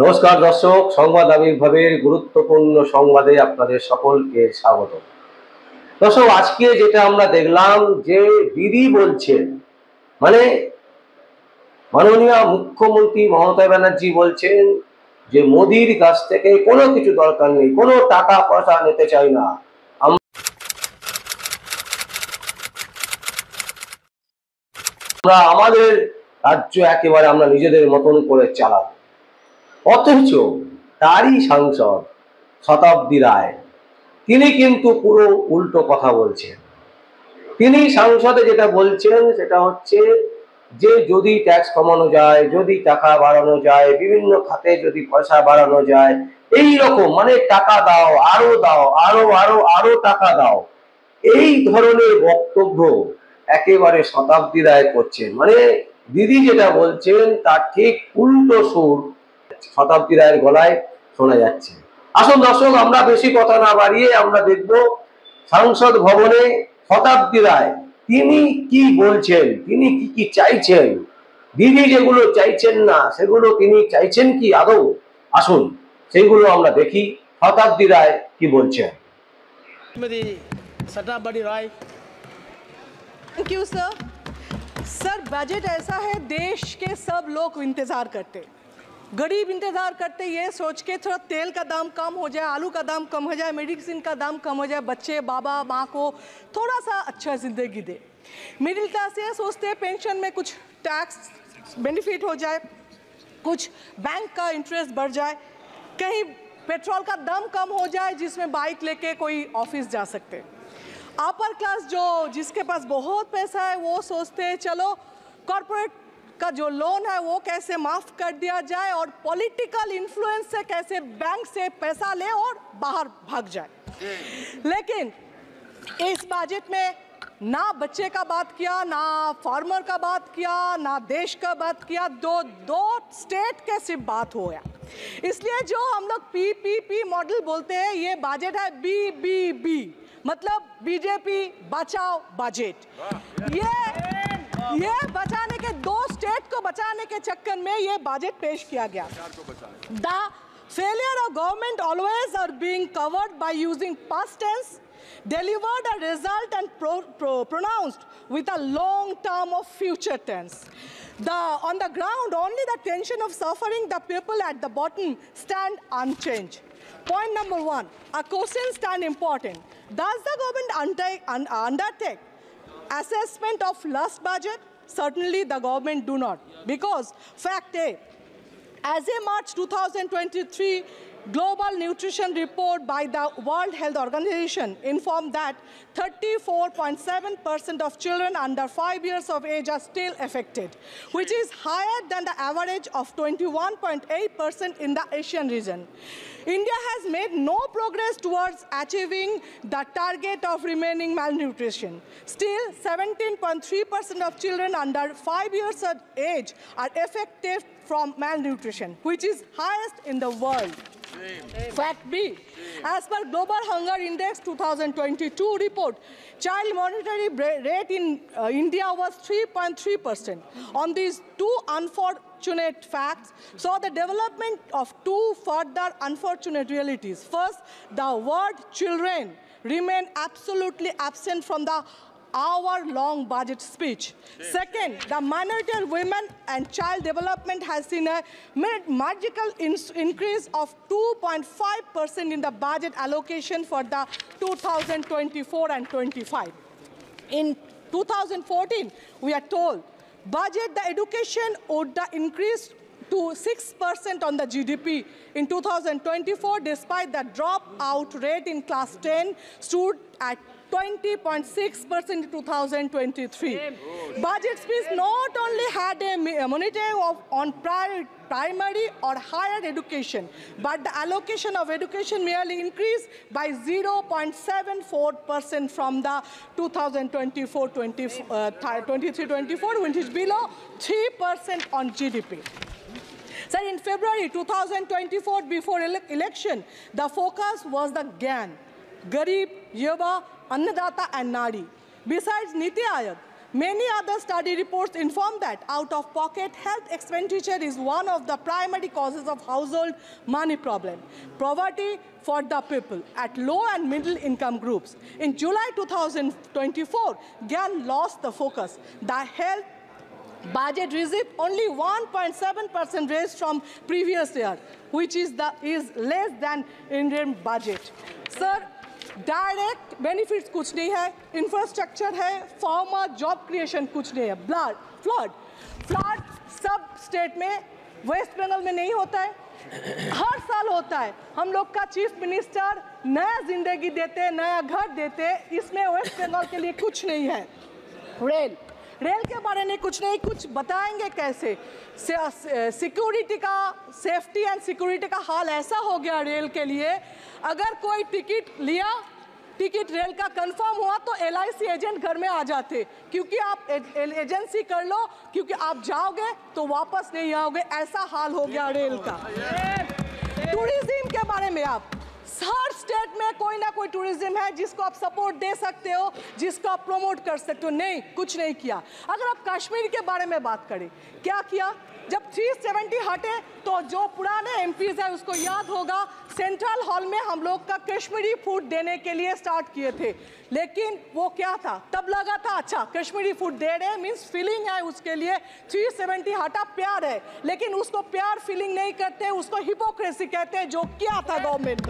নমস্কার দর্শক, সংবাদ আবির্ভাবের গুরুত্বপূর্ণ সংবাদে আপনাদের সকলকে স্বাগত। দর্শক, আজকে যেটা আমরা দেখলাম যে দিদি বলছেন, মানে মাননীয় মুখ্যমন্ত্রী মমতা ব্যানার্জি বলছেন যে মোদির কাছ থেকে কোনো কিছু দরকার নেই, কোনো টাকা পয়সা নিতে চাই না, আমরা আমাদের রাজ্য একেবারে আমরা নিজেদের মতন করে চালাবো। অথচ তারই সাংসদ শতাব্দী রায় তিনি কিন্তু পুরো উল্টো কথা বলছেন। তিনি সংসদে যেটা বলছেন সেটা হচ্ছে যে যদি ট্যাক্স কমানো যায়, যদি টাকা বাড়ানো যায়, বিভিন্ন খাতে যদি পয়সা বাড়ানো যায়, এই রকম মানে টাকা দাও, আরো দাও, আরো আরো আরো টাকা দাও, এই ধরনের বক্তব্য একেবারে শতাব্দী রায় করছেন। মানে দিদি যেটা বলছেন তার ঠিক উল্টো সুর শতাব্দী রায়ের গলায় শোনা যাচ্ছে। আসুন দর্শক, আমরা বেশি কথা না বাড়িয়ে আমরা দেখব সংসদ ভবনে শতাব্দী রায় তিনি কি বলছেন, তিনি কি কি চাইছেন, দিদি যেগুলো চাইছেন না সেগুলো তিনি চাইছেন কি আদৌ। আসুন সেগুলো আমরা দেখি শতাব্দী রায় কি বলছেন। Shatabdi Roy. Thank you sir. Sir, budget ऐसा है देश के सब लोग इंतजार करते, गरीब इंतजार करते ये सोच के थोड़ा तेल का दाम कम हो जाए, आलू का दाम कम हो जाए, मेडिसिन का दाम कम हो जाए, बच्चे बाबा माँ को थोड़ा सा अच्छा जिंदगी दे। मिडिल क्लास ये सोचते हैं पेंशन में कुछ टैक्स बेनिफिट हो जाए, कुछ बैंक का इंटरेस्ट बढ़ जाए, कहीं पेट्रोल का दाम कम हो जाए जिसमें बाइक लेके कोई ऑफिस जा सकते। अपर क्लास जो जिसके पास बहुत पैसा है वो सोचते हैं चलो कॉर्पोरेट का जो लोन है वो कैसे माफ कर दिया जाए और पॉलिटिकल इन्फ्लुएंस से कैसे बैंक से पैसा ले और बाहर भाग जाए। लेकिन इस बजट में ना बच्चे का बात किया, ना फार्मर का बात किया, ना देश का बात किया, दो स्टेट के सिर्फ बात हो गया। इसलिए जो हम लोग पीपीपी मॉडल बोलते हैं ये बजट है बीबीबी, मतलब बीजेपी बचाओ बजट। ये बचाने के दो स्टेट को बचाने के चक्कर में ये बजट पेश किया गया। The failure of government always are being covered by using past tense, delivered a result and pronounced with a long term of future tense. On the ground, only the tension of suffering the people at the bottom stand unchanged. Point number one, a question stand important. Does the government undertake assessment of last budget? Certainly the government do not, because fact A, as a March 2023 Global Nutrition Report by the World Health Organization informed that 34.7% of children under 5 years of age are still affected, which is higher than the average of 21.8% in the Asian region. India has made no progress towards achieving the target of remaining malnutrition. Still, 17.3% of children under 5 years of age are affected from malnutrition, which is highest in the world. Fact B, as per Global Hunger Index 2022 report, child mortality rate in India was 3.3%. On these two unfortunate facts saw the development of two further unfortunate realities. First, the word children remain absolutely absent from the hour-long budget speech. Second, the minority women and child development has seen a magical increase of 2.5% in the budget allocation for the 2024 and 25. In 2014, we are told budget the education would increase to 6% on the GDP. In 2024, despite the dropout rate in class 10 stood at 20.6% in 2023. Budget speech not only had a monitoring on primary or higher education, but the allocation of education merely increased by 0.74% from the 2023-24, which is below 3% on GDP. Sir, in February 2024, before election, the focus was the GAN, Garib, Yuva, Annadata and Nadi. Besides Niti Aayog, Many other study reports inform that out-of-pocket health expenditure is one of the primary causes of household money problem. Poverty for the people at low and middle income groups. In July 2024, GAN lost the focus. The health budget received only 1.7% raise from previous year, which is less than Indian budget. Sir, direct benefits कुछ नहीं है, infrastructure है, farmer job creation कुछ नहीं है, flood सब state में, waste Bengal में नहीं होता है, हर साल होता है। हम लोग का चीफ मिनिस्टर नया जिंदगी देते, नया घर देते, इसमें वेस्ट बंगाल के लिए कुछ नहीं है। रेल के बारे में कुछ नहीं, कुछ बताएंगे कैसे? सिक्योरिटी का, सेफ्टी एंड सिक्योरिटी का हाल ऐसा हो गया रेल के लिए, अगर कोई टिकट लिया, टिकट रेल का कंफर्म हुआ तो LIC एजेंट घर में आ जाते, क्योंकि आप एजेंसी कर लो, क्योंकि आप जाओगे तो वापस नहीं आओगे, ऐसा हाल हो गया रेल का। टूरिज्म के बारे में आप, हर स्टेट में कोई ना कोई टूरिज्म है जिसको आप सपोर्ट दे सकते हो, जिसको आप प्रमोट कर सकते हो, नहीं, कुछ नहीं किया। अगर आप कश्मीर के बारे में बात करें, क्या किया? जब 370 हटे तो जो पुराने MPs है उसको याद होगा, सेंट्रल हॉल में हम लोग का कश्मीरी फूड देने के लिए स्टार्ट किए थे, लेकिन वो क्या था, तब लगा था अच्छा कश्मीरी फूड दे रहे मीन्स फीलिंग है, उसके लिए 370 हटा, प्यार है, लेकिन उसको प्यार फीलिंग नहीं करते, उसको हिपोक्रेसी कहते हैं, जो क्या था गवर्नमेंट।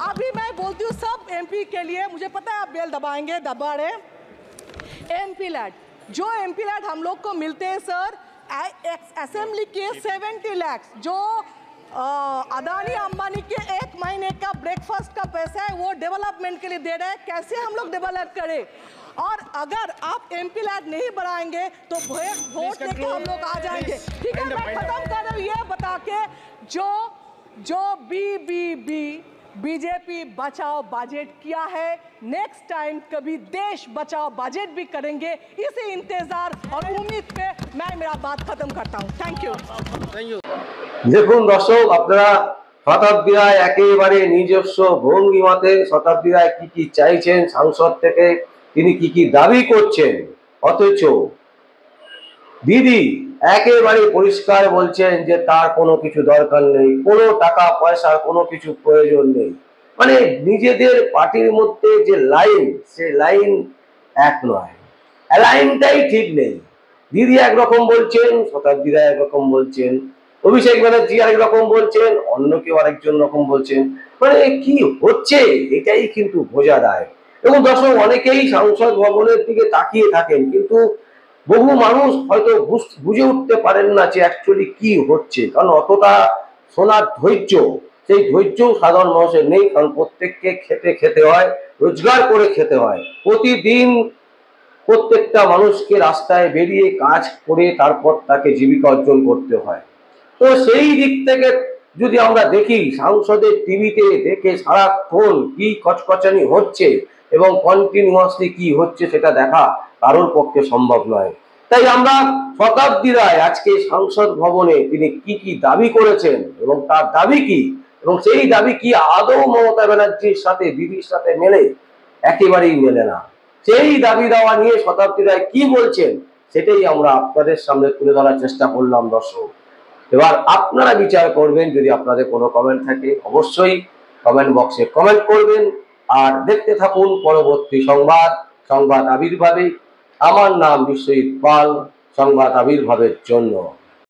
अभी मैं बोलती हूँ सब MP के लिए, मुझे पता है आप बेल दबाएंगे, दबा रहे, MP लैड, जो MP लैड हम लोग को मिलते हैं सर, असेंबली के 70 लाख, जो अदानी अंबानी के एक महीने का ब्रेकफास्ट का पैसा है वो डेवलपमेंट के लिए दे रहे हैं, कैसे हम लोग डेवलप करें? और अगर आप MP लैड नहीं बढ़ाएंगे तो वोट देके हम लोग आ जाएंगे। ठीक है, मैं खत्म कर रहा हूँ ये बता के, जो बीजेपी बचाओ बजट किया है, नेक्स्ट टाइम कभी देश बचाओ बजट भी करेंगे, इसी इंतजार और उम्मीद पे मैं मेरा बात खत्म करता हूँ। Thank you. দেখুন দর্শক, আপনারা শতাব্দী রায় একেবারে নিজস্ব ভঙ্গিমাতে শতাব্দী রায় কি কি চাইছেন সংসদ থেকে, তিনি কি কি দাবি করছেন, অথচ দিদি একেবারে পরিষ্কার বলছেন যে তার কোনো কিছু দরকার নেই, কোনো টাকা পয়সার কোনো কিছু প্রয়োজন নেই। মানে নিজেদের পার্টির মধ্যে যে লাইন, সে লাইন এক নয়, অ্যালাইনটাই ঠিক নেই। দিদি একরকম বলছেন, শতাব্দী রায় একরকম বলছেন, অভিষেক ব্যানার্জি আরেক রকম বলছেন, অন্য কেউ আরেকজন রকম বলছেন। মানে কি হচ্ছে এটাই কিন্তু বোঝা যায়। এবং দর্শক অনেকেই সংসদ ভবনের দিকে তাকিয়ে থাকেন, কিন্তু বহু মানুষ হয়তো বুঝে উঠতে পারেন না যে অ্যাকচুয়ালি কি হচ্ছে, কারণ অতটা শোনার ধৈর্য, সেই ধৈর্যও সাধারণ মানুষের নেই, কারণ প্রত্যেককে খেতে হয়, রোজগার করে খেতে হয়। প্রতিদিন প্রত্যেকটা মানুষকে রাস্তায় বেরিয়ে কাজ করে তারপর তাকে জীবিকা অর্জন করতে হয়। তো সেই দিক থেকে যদি আমরা দেখি, সংসদের টিভিতে দেখে সারাক্ষণ কি কচকচানি হচ্ছে এবং কন্টিনিউয়াসলি কি হচ্ছে সেটা দেখা কারোর পক্ষে সম্ভব নয়। তাই আমরা শতাব্দী রায় আজকে সংসদ ভবনে তিনি কি কি দাবি করেছেন এবং তার দাবি কি, এবং সেই দাবি কি আদৌ মমতা ব্যানার্জির সাথে, দিদির সাথে মেলে? একেবারেই মেলে না। সেই দাবি দেওয়া নিয়ে শতাব্দী রায় কি বলছেন সেটাই আমরা আপনাদের সামনে তুলে ধরার চেষ্টা করলাম দর্শক। এবার আপনারা বিচার করবেন, যদি আপনাদের কোনো কমেন্ট থাকে অবশ্যই কমেন্ট বক্সে কমেন্ট করবেন। আর দেখতে থাকুন পরবর্তী সংবাদ আবির্ভাবে। আমার নাম বিশ্বজিৎ পাল, সংবাদ আবির্ভাবের জন্য।